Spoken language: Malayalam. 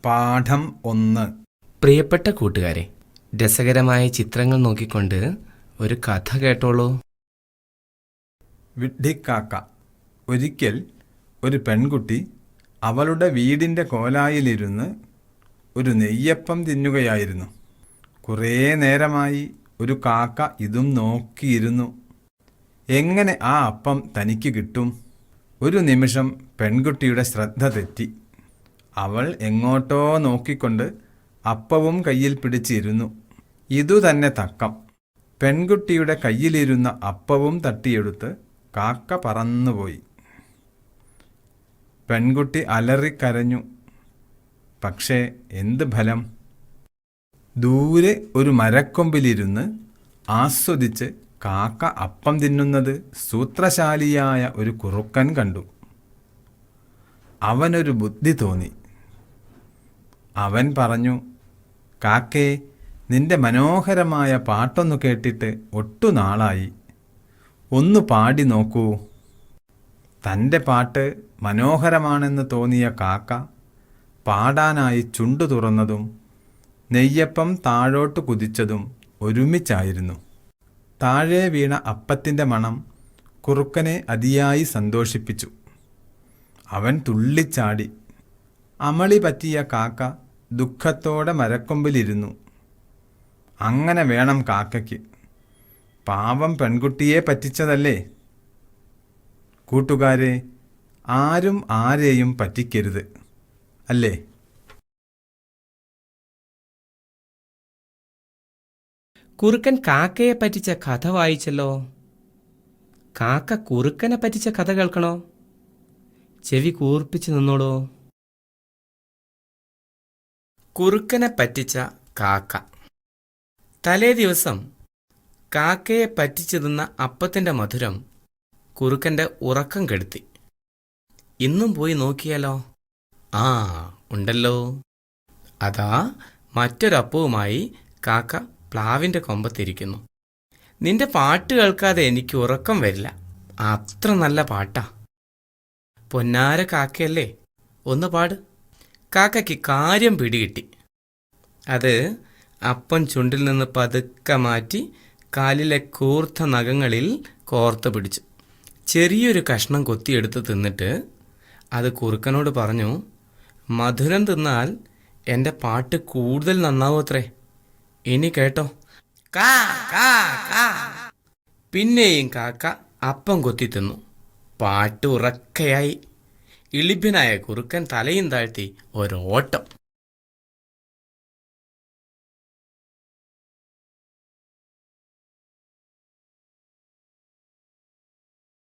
പാഠം 1. പ്രിയപ്പെട്ട കൂട്ടുകാരെ, രസകരമായ ചിത്രങ്ങൾ നോക്കിക്കൊണ്ട് ഒരു കഥ കേട്ടോളൂ. വിഡ്ഢിക്കാക്ക. ഒരിക്കൽ ഒരു പെൺകുട്ടി അവളുടെ വീടിൻ്റെ കോലായിലിരുന്ന് ഒരു നെയ്യപ്പം തിന്നുകയായിരുന്നു. കുറേ നേരമായി ഒരു കാക്ക ഇതും നോക്കിയിരുന്നു. എങ്ങനെ ആ അപ്പം തനിക്ക് കിട്ടും? ഒരു നിമിഷം പെൺകുട്ടിയുടെ ശ്രദ്ധ തെറ്റി. അവൾ എങ്ങോട്ടോ നോക്കിക്കൊണ്ട് അപ്പവും കയ്യിൽ പിടിച്ചിരുന്നു. ഇതുതന്നെ തക്കം. പെൺകുട്ടിയുടെ കയ്യിലിരുന്ന അപ്പവും തട്ടിയെടുത്ത് കാക്ക പറന്നുപോയി. പെൺകുട്ടി അലറിക്കരഞ്ഞു. പക്ഷേ എന്ത് ഫലം? ദൂരെ ഒരു മരക്കൊമ്പിലിരുന്ന് ആസ്വദിച്ച് കാക്ക അപ്പം തിന്നുന്നത് സൂത്രശാലിയായ ഒരു കുറുക്കൻ കണ്ടു. അവനൊരു ബുദ്ധി തോന്നി. അവൻ പറഞ്ഞു, കാക്കേ, നിന്റെ മനോഹരമായ പാട്ടൊന്നു കേട്ടിട്ട് ഒട്ടുനാളായി. ഒന്ന് പാടി നോക്കൂ. തൻ്റെ പാട്ട് മനോഹരമാണെന്ന് തോന്നിയ കാക്ക പാടാനായി ചുണ്ടു തുറന്നതും നെയ്യപ്പം താഴോട്ട് കുതിച്ചതും ഒരുമിച്ചായിരുന്നു. താഴെ വീണ അപ്പത്തിൻ്റെ മണം കുറുക്കനെ അതിയായി സന്തോഷിപ്പിച്ചു. അവൻ തുള്ളിച്ചാടി. അമളി പറ്റിയ കാക്ക ദുഃഖത്തോടെ മരക്കൊമ്പിലിരുന്നു. അങ്ങനെ വേണം കാക്കയ്ക്ക്. പാവം പെൺകുട്ടിയെ പറ്റിച്ചതല്ലേ? കൂട്ടുകാരെ, ആരും ആരെയും പറ്റിക്കരുത്, അല്ലേ? കുറുക്കൻ കാക്കയെ പറ്റിച്ച കഥ വായിച്ചല്ലോ. കാക്ക കുറുക്കനെ പറ്റിച്ച കഥ കേൾക്കണോ? ചെവി കൂർപ്പിച്ച് നിന്നോളൂ. കുറുക്കനെ പറ്റിച്ച കാക്ക. തലേ ദിവസം കാക്കയെ പറ്റിച്ചു തിന്ന അപ്പത്തിൻ്റെ മധുരം കുറുക്കൻ്റെ ഉറക്കം കെടുത്തി. ഇന്നും പോയി നോക്കിയാലോ? ആ, ഉണ്ടല്ലോ. അതാ മറ്റൊരപ്പവുമായി കാക്ക പ്ലാവിൻ്റെ കൊമ്പത്തിരിക്കുന്നു. നിന്റെ പാട്ട് കേൾക്കാതെ എനിക്ക് ഉറക്കം വരില്ല. അത്ര നല്ല പാട്ടാ. പൊന്നാര കാക്കയല്ലേ, ഒന്ന് പാട്. കാക്കയ്ക്ക് കാര്യം പിടികിട്ടി. അത് അപ്പം ചുണ്ടിൽ നിന്ന് പതുക്കെ മാറ്റി കാലിലെ കൂർത്ത നഖങ്ങളിൽ കോർത്ത് പിടിച്ചു. ചെറിയൊരു കഷ്ണം കൊത്തിയെടുത്ത് തിന്നിട്ട് അത് കുറുക്കനോട് പറഞ്ഞു, മധുരം തിന്നാൽ എൻ്റെ പാട്ട് കൂടുതൽ നന്നാവൂത്രേ. ഇനി കേട്ടോ. കാ കാ കാ. പിന്നെയും കാക്ക അപ്പം കൊത്തി തിന്നു. പാട്ട് ഉറക്കയായി. ഇളിഭ്യനായ കുറുക്കൻ തലയും താഴ്ത്തി ഒരോട്ടം.